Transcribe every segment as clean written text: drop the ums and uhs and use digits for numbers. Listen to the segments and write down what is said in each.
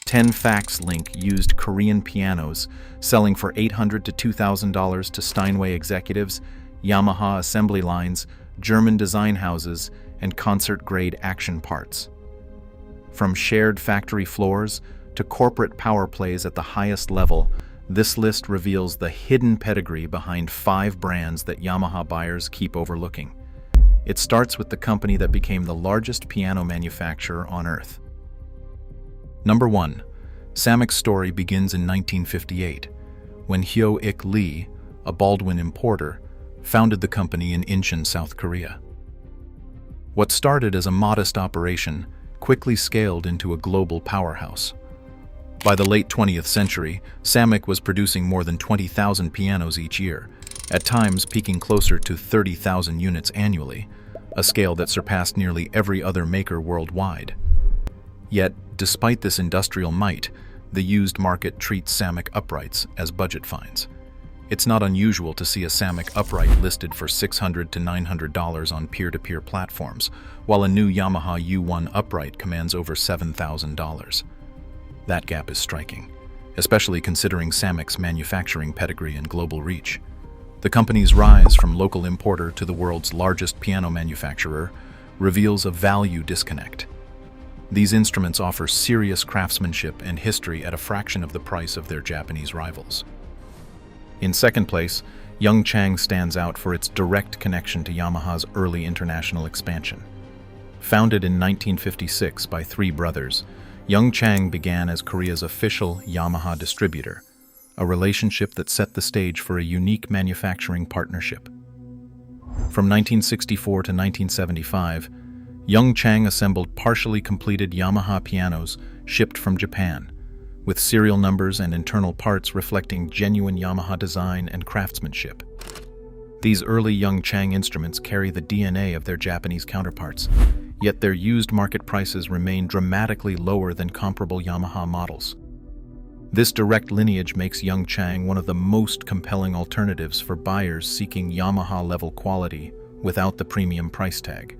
10 facts link used Korean pianos selling for $800 to $2,000 to Steinway executives, Yamaha assembly lines, German design houses, and concert-grade action parts. From shared factory floors to corporate power plays at the highest level, this list reveals the hidden pedigree behind 5 brands that Yamaha buyers keep overlooking. It starts with the company that became the largest piano manufacturer on Earth. Number 1. Samek's story begins in 1958, when Hyo-ik Lee, a Baldwin importer, founded the company in Incheon, South Korea. What started as a modest operation quickly scaled into a global powerhouse. By the late 20th century, Samek was producing more than 20,000 pianos each year, at times peaking closer to 30,000 units annually, a scale that surpassed nearly every other maker worldwide. Yet, despite this industrial might, the used market treats Samek uprights as budget finds. It's not unusual to see a Samek upright listed for $600 to $900 on peer-to-peer platforms, while a new Yamaha U1 upright commands over $7,000. That gap is striking, especially considering Samek's manufacturing pedigree and global reach. The company's rise from local importer to the world's largest piano manufacturer reveals a value disconnect. These instruments offer serious craftsmanship and history at a fraction of the price of their Japanese rivals. In second place, Youngchang stands out for its direct connection to Yamaha's early international expansion. Founded in 1956 by 3 brothers, Youngchang began as Korea's official Yamaha distributor, a relationship that set the stage for a unique manufacturing partnership. From 1964 to 1975, Youngchang assembled partially completed Yamaha pianos shipped from Japan, with serial numbers and internal parts reflecting genuine Yamaha design and craftsmanship. These early Youngchang instruments carry the DNA of their Japanese counterparts, yet their used market prices remain dramatically lower than comparable Yamaha models. This direct lineage makes Youngchang one of the most compelling alternatives for buyers seeking Yamaha-level quality without the premium price tag.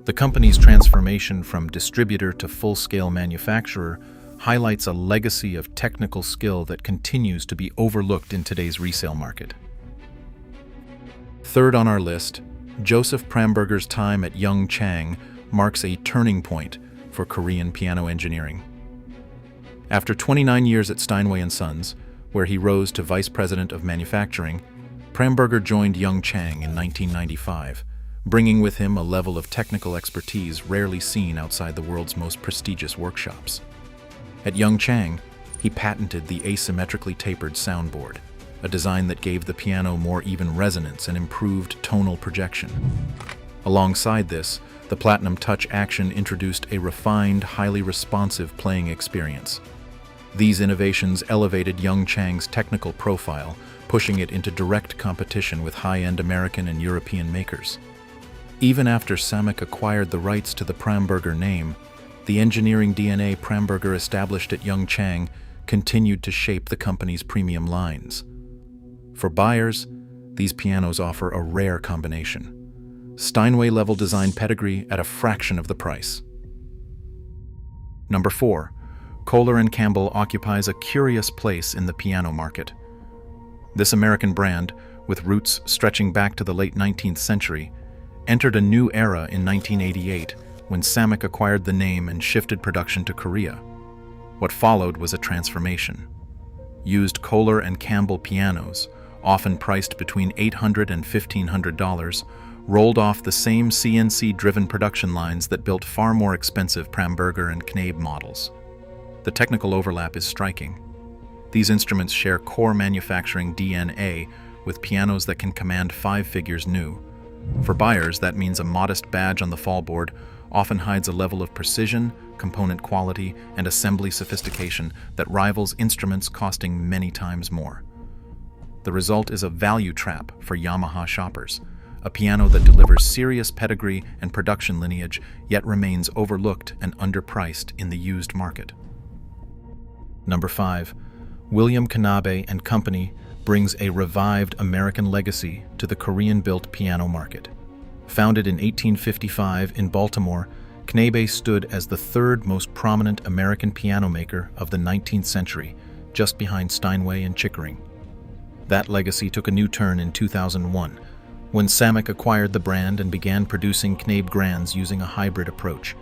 The company's transformation from distributor to full-scale manufacturer highlights a legacy of technical skill that continues to be overlooked in today's resale market. Third on our list, Joseph Pramberger's time at Youngchang marks a turning point for Korean piano engineering. After 29 years at Steinway & Sons, where he rose to vice president of manufacturing, Pramberger joined Youngchang in 1995, bringing with him a level of technical expertise rarely seen outside the world's most prestigious workshops. At Youngchang, he patented the asymmetrically tapered soundboard, a design that gave the piano more even resonance and improved tonal projection. Alongside this, the Platinum Touch Action introduced a refined, highly responsive playing experience. These innovations elevated Youngchang's technical profile, pushing it into direct competition with high-end American and European makers. Even after Samek acquired the rights to the Pramberger name, the engineering DNA Pramberger established at Youngchang continued to shape the company's premium lines. For buyers, these pianos offer a rare combination: Steinway-level design pedigree at a fraction of the price. Number 4. Kohler & Campbell occupies a curious place in the piano market. This American brand, with roots stretching back to the late 19th century, entered a new era in 1988 when Samek acquired the name and shifted production to Korea. What followed was a transformation. Used Kohler & Campbell pianos, often priced between $800 and $1,500, rolled off the same CNC-driven production lines that built far more expensive Pramberger and Knabe models. The technical overlap is striking. These instruments share core manufacturing DNA with pianos that can command 5 figures new. For buyers, that means a modest badge on the fallboard often hides a level of precision, component quality, and assembly sophistication that rivals instruments costing many times more. The result is a value trap for Yamaha shoppers, a piano that delivers serious pedigree and production lineage, yet remains overlooked and underpriced in the used market. Number 5. William Knabe and Company brings a revived American legacy to the Korean-built piano market. Founded in 1855 in Baltimore, Knabe stood as the third most prominent American piano maker of the 19th century, just behind Steinway and Chickering. That legacy took a new turn in 2001, when Samick acquired the brand and began producing Knabe grands using a hybrid approach.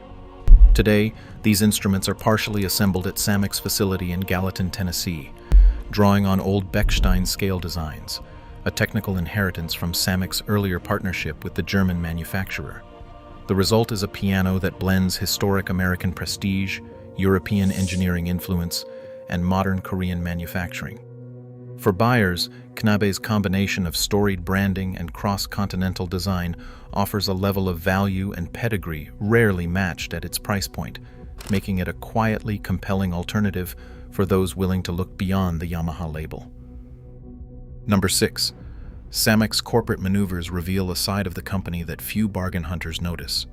Today, these instruments are partially assembled at Samick's facility in Gallatin, Tennessee, drawing on old Bechstein scale designs, a technical inheritance from Samick's earlier partnership with the German manufacturer. The result is a piano that blends historic American prestige, European engineering influence, and modern Korean manufacturing. For buyers, Knabe's combination of storied branding and cross-continental design offers a level of value and pedigree rarely matched at its price point, making it a quietly compelling alternative for those willing to look beyond the Yamaha label. Number 6. Samick's corporate maneuvers reveal a side of the company that few bargain hunters notice.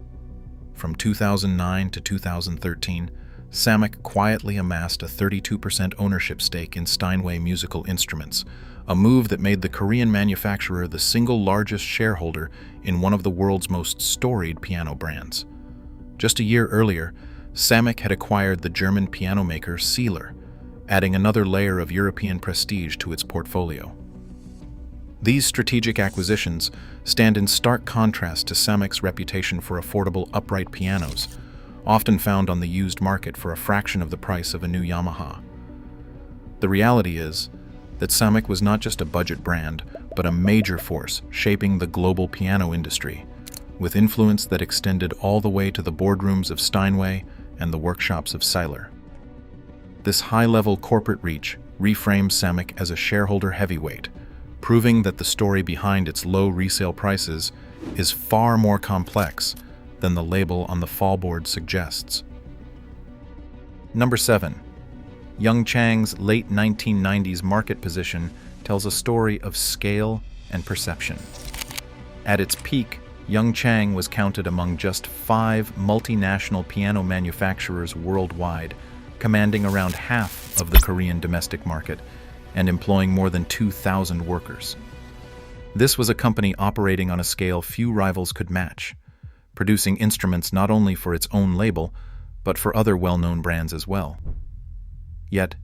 From 2009 to 2013, Samick quietly amassed a 32% ownership stake in Steinway Musical Instruments, a move that made the Korean manufacturer the single largest shareholder in one of the world's most storied piano brands. Just a year earlier, Samick had acquired the German piano maker Sealer, adding another layer of European prestige to its portfolio. These strategic acquisitions stand in stark contrast to Samick's reputation for affordable upright pianos, often found on the used market for a fraction of the price of a new Yamaha. The reality is that Samick was not just a budget brand, but a major force shaping the global piano industry, with influence that extended all the way to the boardrooms of Steinway and the workshops of Sealer. This high-level corporate reach reframes Samick as a shareholder heavyweight, proving that the story behind its low resale prices is far more complex than the label on the fallboard suggests. Number 7. Young Chang's late 1990s market position tells a story of scale and perception. At its peak, Young Chang was counted among just 5 multinational piano manufacturers worldwide, commanding around half of the Korean domestic market and employing more than 2,000 workers. This was a company operating on a scale few rivals could match, producing instruments not only for its own label, but for other well-known brands as well. Yet,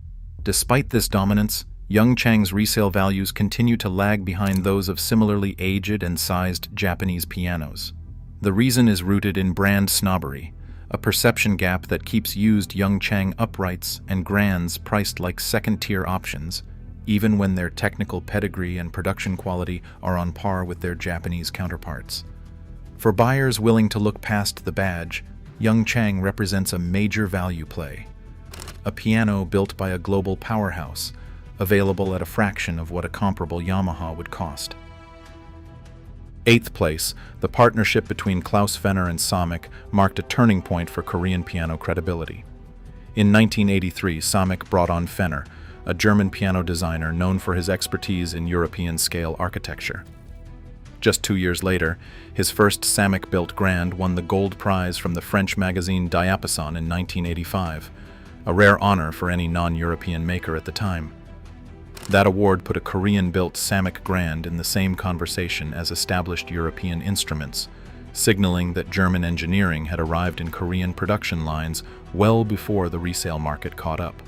despite this dominance, Young Chang's resale values continue to lag behind those of similarly aged and sized Japanese pianos. The reason is rooted in brand snobbery, a perception gap that keeps used Young Chang uprights and grands priced like second-tier options, even when their technical pedigree and production quality are on par with their Japanese counterparts. For buyers willing to look past the badge, Young Chang represents a major value play. A piano built by a global powerhouse, available at a fraction of what a comparable Yamaha would cost. 8th place, the partnership between Klaus Fenner and Samick marked a turning point for Korean piano credibility. In 1983, Samick brought on Fenner, a German piano designer known for his expertise in European-scale architecture. Just 2 years later, his first Samick-built Grand won the Gold Prize from the French magazine Diapason in 1985, a rare honor for any non-European maker at the time. That award put a Korean-built Samick Grand in the same conversation as established European instruments, signaling that German engineering had arrived in Korean production lines well before the resale market caught up.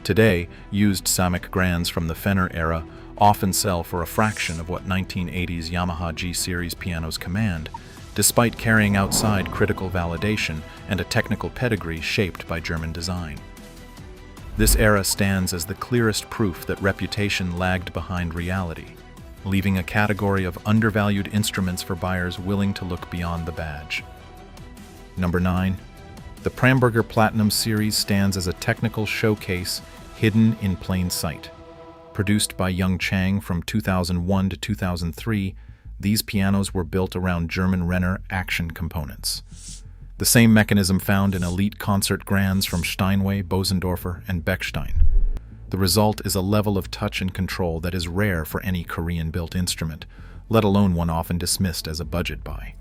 Today, used Samick Grands from the Fenner era often sell for a fraction of what 1980s Yamaha G-Series pianos command, despite carrying outside critical validation and a technical pedigree shaped by German design. This era stands as the clearest proof that reputation lagged behind reality, leaving a category of undervalued instruments for buyers willing to look beyond the badge. Number 9. The Pramberger Platinum Series stands as a technical showcase hidden in plain sight. Produced by Young Chang from 2001 to 2003, these pianos were built around German Renner action components. The same mechanism found in elite concert grands from Steinway, Bosendorfer, and Bechstein. The result is a level of touch and control that is rare for any Korean-built instrument, let alone one often dismissed as a budget buy.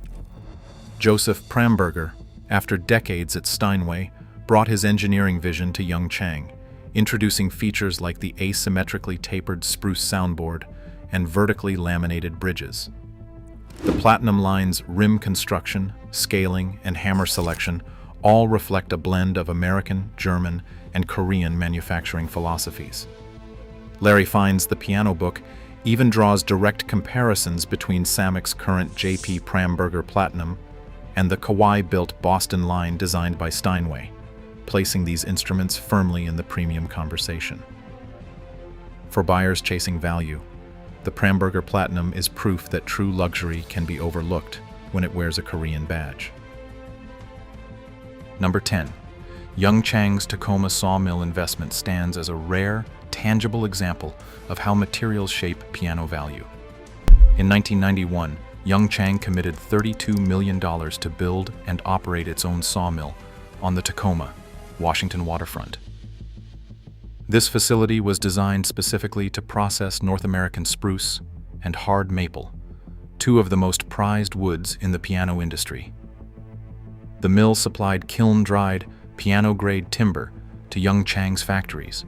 Joseph Pramberger, after decades at Steinway, brought his engineering vision to Young Chang, introducing features like the asymmetrically tapered spruce soundboard and vertically laminated bridges. The Platinum line's rim construction, scaling, and hammer selection all reflect a blend of American, German, and Korean manufacturing philosophies. Larry Fine's The Piano Book even draws direct comparisons between Samek's current J.P. Pramberger Platinum and the Kawai-built Boston line designed by Steinway, placing these instruments firmly in the premium conversation. For buyers chasing value, the Pramberger Platinum is proof that true luxury can be overlooked when it wears a Korean badge. Number 10. Young Chang's Tacoma sawmill investment stands as a rare, tangible example of how materials shape piano value. In 1991, Young Chang committed $32 million to build and operate its own sawmill on the Tacoma, Washington waterfront. This facility was designed specifically to process North American spruce and hard maple, two of the most prized woods in the piano industry. The mill supplied kiln-dried, piano-grade timber to Young Chang's factories,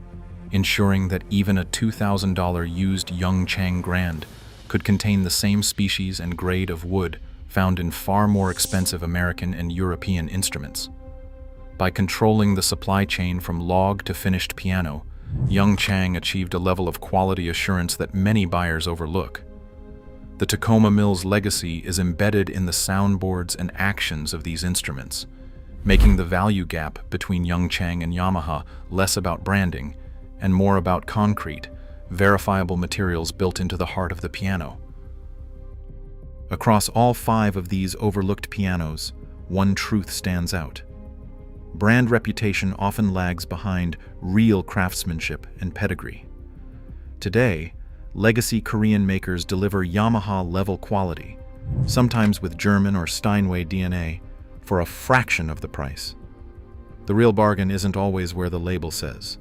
ensuring that even a $2,000 used Young Chang Grand could contain the same species and grade of wood found in far more expensive American and European instruments. By controlling the supply chain from log to finished piano, Young Chang achieved a level of quality assurance that many buyers overlook. The Tacoma Mill's legacy is embedded in the soundboards and actions of these instruments, making the value gap between Young Chang and Yamaha less about branding and more about concrete, verifiable materials built into the heart of the piano. Across all 5 of these overlooked pianos, one truth stands out. Brand reputation often lags behind real craftsmanship and pedigree. Today, legacy Korean makers deliver Yamaha-level quality, sometimes with German or Steinway DNA, for a fraction of the price. The real bargain isn't always where the label says.